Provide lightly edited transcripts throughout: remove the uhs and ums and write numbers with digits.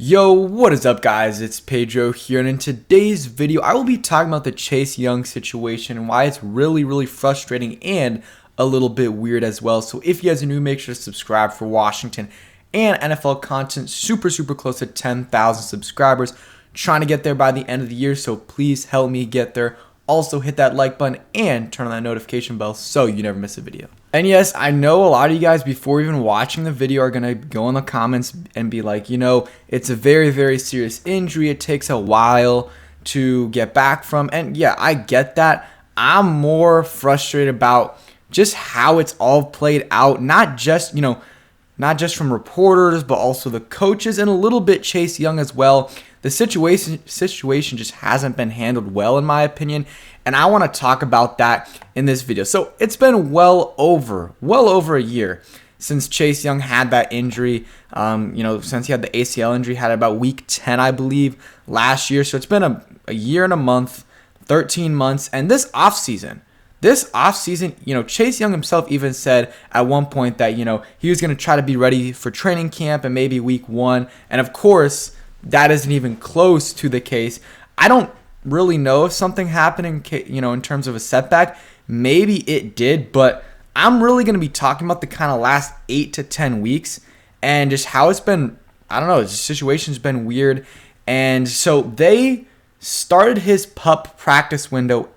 Yo, what is up guys? It's Pedro here, and in today's video I will be talking about the Chase Young situation and why it's really frustrating and a little bit weird as well. So if you guys are new, make sure to subscribe for Washington and NFL content. Super close to 10,000 subscribers, trying to get there by the end of the year, so please help me get there. Also hit that like button and turn on that notification bell so you never miss a video. And yes, I know a lot of you guys before even watching the video are going to go in the comments and be like, it's a very serious injury. It takes a while to get back from. And yeah, I get that. I'm more frustrated about just how it's all played out. Not just from reporters, but also the coaches and a little bit Chase Young as well. The situation just hasn't been handled well, in my opinion, and I want to talk about that in this video. So it's been well over a year since Chase Young had that injury. Since he had the ACL injury, had it about week 10, I believe, last year. So it's been a year and a month, 13 months, and this offseason, Chase Young himself even said at one point that, he was going to try to be ready for training camp and maybe week 1. And of course, that isn't even close to the case. I don't really know if something happened in terms of a setback. Maybe it did, but I'm really going to be talking about the kind of last 8 to 10 weeks and just how it's been. I don't know. The situation's been weird. And so they started his pup practice window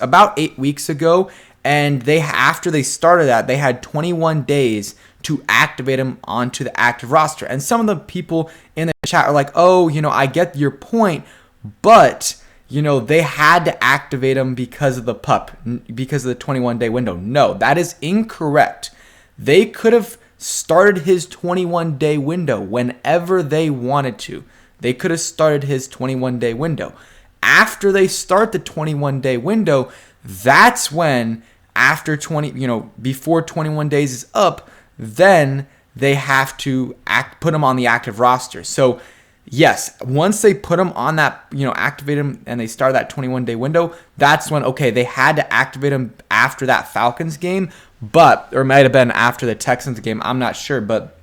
about 8 weeks ago. And after they started that, they had 21 days to activate him onto the active roster. And some of the people in the chat are like, oh, I get your point, but, they had to activate him because of the pup, because of the 21-day window. No, that is incorrect. They could have started his 21-day window whenever they wanted to. They could have started his 21-day window. After they start the 21-day window, that's when, before 21 days is up, then they have to put him on the active roster. So yes, once they put him on that, activate him and they start that 21-day window, that's when, okay, they had to activate him after that Falcons game, or it might have been after the Texans game, I'm not sure, but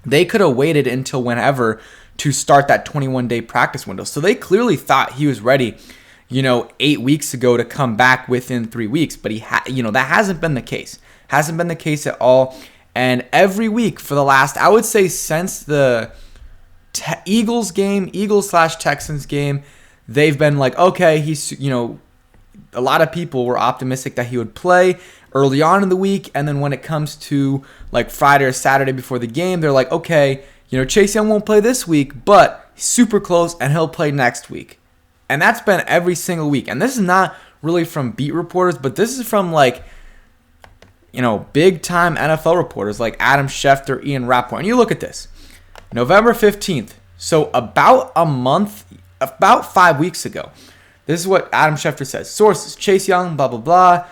they could have waited until whenever to start that 21-day practice window. So they clearly thought he was ready, 8 weeks ago to come back within 3 weeks, but that hasn't been the case. Hasn't been the case at all. And every week for the last, I would say since the Eagles/Texans game, they've been like, okay, he's, a lot of people were optimistic that he would play early on in the week. And then when it comes to like Friday or Saturday before the game, they're like, okay, Chase Young won't play this week, but he's super close and he'll play next week. And that's been every single week. And this is not really from beat reporters, but this is from big time NFL reporters like Adam Schefter, Ian Rappaport. And you look at this, November 15th. So about 5 weeks ago, this is what Adam Schefter says. Sources, Chase Young, blah, blah, blah,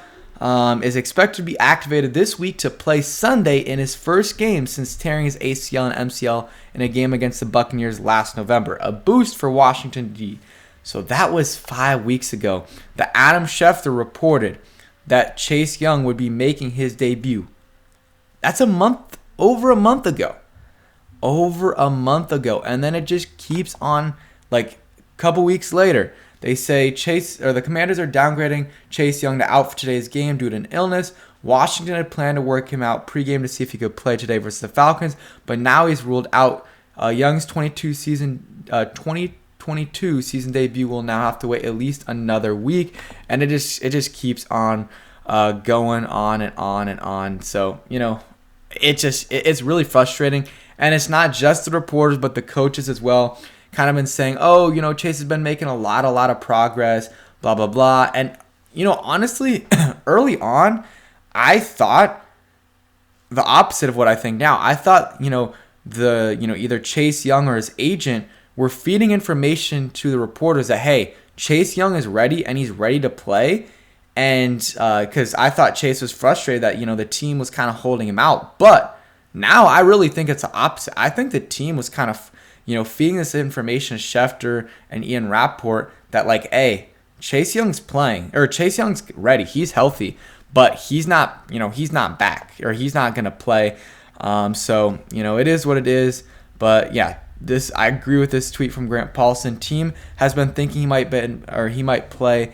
is expected to be activated this week to play Sunday in his first game since tearing his ACL and MCL in a game against the Buccaneers last November. A boost for Washington, D. So that was 5 weeks ago. The Adam Schefter reported that Chase Young would be making his debut. That's over a month ago. And then it just keeps on, a couple weeks later, they say the Commanders are downgrading Chase Young to out for today's game due to an illness. Washington had planned to work him out pregame to see if he could play today versus the Falcons, but now he's ruled out. Young's 2022 season debut will now have to wait at least another week, and it just keeps on going on and on and on. So it's really frustrating, and it's not just the reporters but the coaches as well. Kind of been saying, oh, Chase has been making a lot of progress, blah blah blah, and honestly, early on, I thought the opposite of what I think now. I thought either Chase Young or his agent were feeding information to the reporters that, hey, Chase Young is ready and he's ready to play. And because I thought Chase was frustrated that, the team was kind of holding him out. But now I really think it's the opposite. I think the team was kind of, feeding this information to Schefter and Ian Rappaport that, hey, Chase Young's playing, or Chase Young's ready. He's healthy, but he's not back, or he's not going to play. So, it is what it is. But yeah, I agree with this tweet from Grant Paulson. Team has been thinking he might play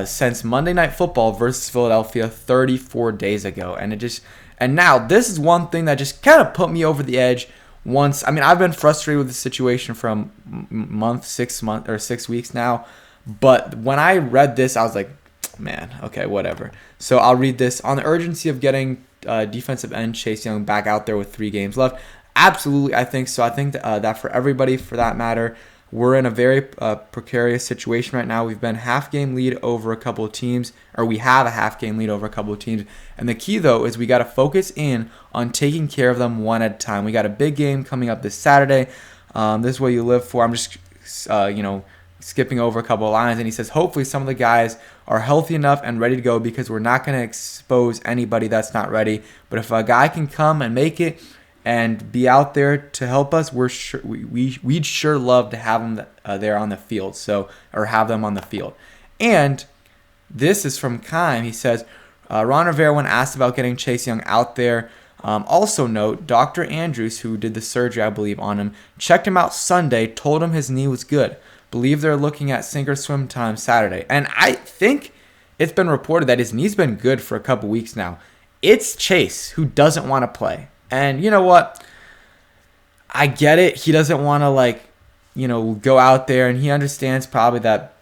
since Monday Night Football versus Philadelphia 34 days ago, and now this is one thing that just kind of put me over the edge. I've been frustrated with the situation for a 6 weeks now, but when I read this, I was like, man, okay, whatever. So I'll read this. On the urgency of getting defensive end Chase Young back out there with 3 games left, absolutely, I think so. I think that for everybody, for that matter, we're in a very precarious situation right now. We've been half-game lead over a couple of teams, or we have a half-game lead over a couple of teams. And the key, though, is we got to focus in on taking care of them one at a time. We got a big game coming up this Saturday. This is what you live for. I'm just, skipping over a couple of lines. And he says, hopefully some of the guys are healthy enough and ready to go because we're not going to expose anybody that's not ready. But if a guy can come and make it and be out there to help us, we'd sure love to have them there on the field. Or have them on the field. And this is from Kime. He says, Ron Rivera, when asked about getting Chase Young out there, also note, Dr. Andrews, who did the surgery, I believe, on him, checked him out Sunday, told him his knee was good. Believe they're looking at sink or swim time Saturday. And I think it's been reported that his knee's been good for a couple weeks now. It's Chase who doesn't want to play. And you know what? I get it. He doesn't want to, go out there, and he understands probably that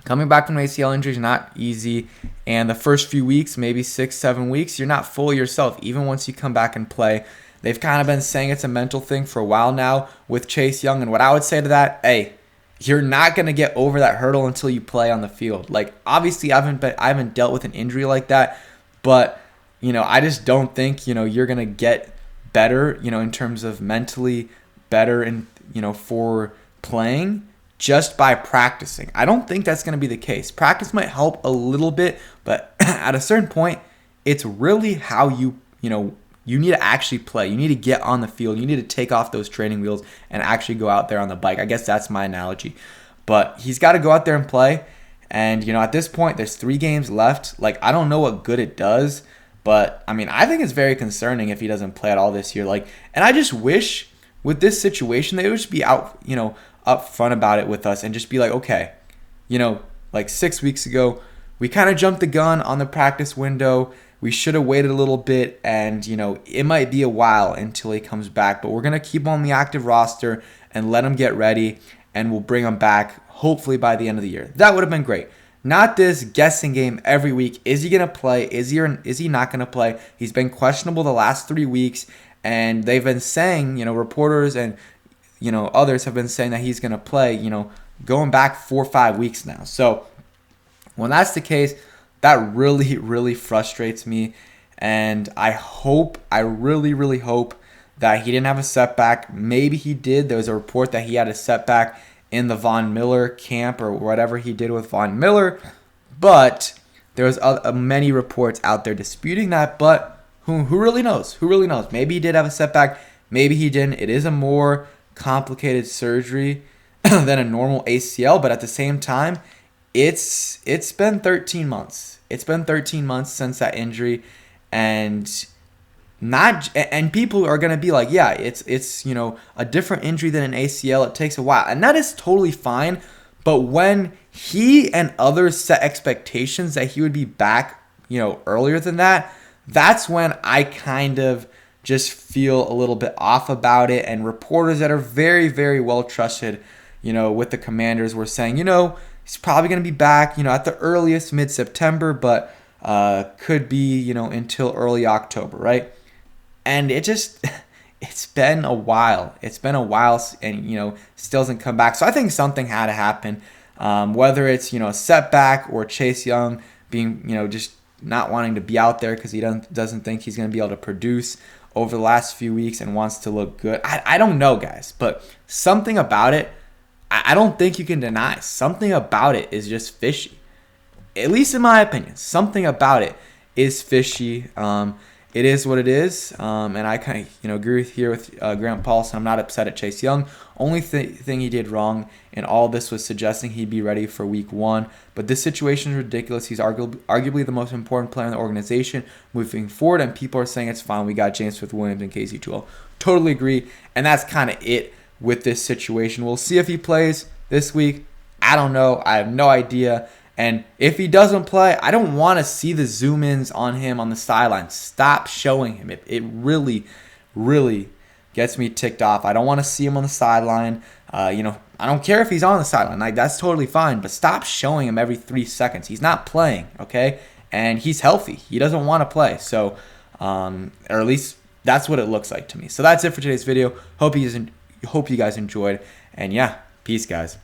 coming back from an ACL injury is not easy. And the first few weeks, maybe 6-7 weeks, you're not fully yourself, even once you come back and play. They've kind of been saying it's a mental thing for a while now with Chase Young. And what I would say to that, hey, you're not going to get over that hurdle until you play on the field. Obviously, I haven't dealt with an injury like that, but, I just don't think, you're going to get better, in terms of mentally better and, for playing just by practicing. I don't think that's going to be the case. Practice might help a little bit, but at a certain point, it's really how you need to actually play. You need to get on the field. You need to take off those training wheels and actually go out there on the bike. I guess that's my analogy. But he's got to go out there and play. And, at this point, there's 3 games left. I don't know what good it does. But, I think it's very concerning if he doesn't play at all this year. And I just wish with this situation, they would just be out, up front about it with us and just be like, okay, 6 weeks ago, we kind of jumped the gun on the practice window. We should have waited a little bit, and, it might be a while until he comes back. But we're going to keep him on the active roster and let him get ready, and we'll bring him back hopefully by the end of the year. That would have been great. Not this guessing game every week. Is he going to play? Is he not going to play? He's been questionable the last 3 weeks, and they've been saying, reporters and, others have been saying that he's going to play, going back 4 or 5 weeks now. So when that's the case, that really, really frustrates me. And I really, really hope that he didn't have a setback. Maybe he did. There was a report that he had a setback in the Von Miller camp or whatever he did with Von Miller. But there was many reports out there disputing that. But who really knows? Who really knows? Maybe he did have a setback. Maybe he didn't. It is a more complicated surgery than a normal ACL. But at the same time, it's been 13 months. It's been 13 months since that injury. And people are going to be like, yeah, it's a different injury than an ACL. It takes a while. And that is totally fine. But when he and others set expectations that he would be back, earlier than that, that's when I kind of just feel a little bit off about it. And reporters that are very, very well trusted, with the Commanders were saying, he's probably going to be back, at the earliest mid-September, but could be, until early October, right? And it's been a while. It's been a while and, still hasn't come back. So I think something had to happen, whether it's, a setback or Chase Young being, just not wanting to be out there because he doesn't think he's going to be able to produce over the last few weeks and wants to look good. I don't know, guys, but something about it, I don't think you can deny. Something about it is just fishy. At least in my opinion, something about it is fishy. It is what it is, and I kind of agree with Grant Paulson. I'm not upset at Chase Young. Only thing he did wrong in all this was suggesting he'd be ready for week 1. But this situation is ridiculous. He's arguably the most important player in the organization moving forward, and people are saying it's fine. We got James Smith-Williams and Casey Joel. Totally agree, and that's kind of it with this situation. We'll see if he plays this week. I don't know. I have no idea. And if he doesn't play, I don't want to see the zoom ins on him on the sideline. Stop showing him. It really, really gets me ticked off. I don't want to see him on the sideline. I don't care if he's on the sideline. Like, that's totally fine. But stop showing him every 3 seconds. He's not playing, okay? And he's healthy. He doesn't want to play. So, or at least that's what it looks like to me. So that's it for today's video. Hope you guys enjoyed. And yeah, peace, guys.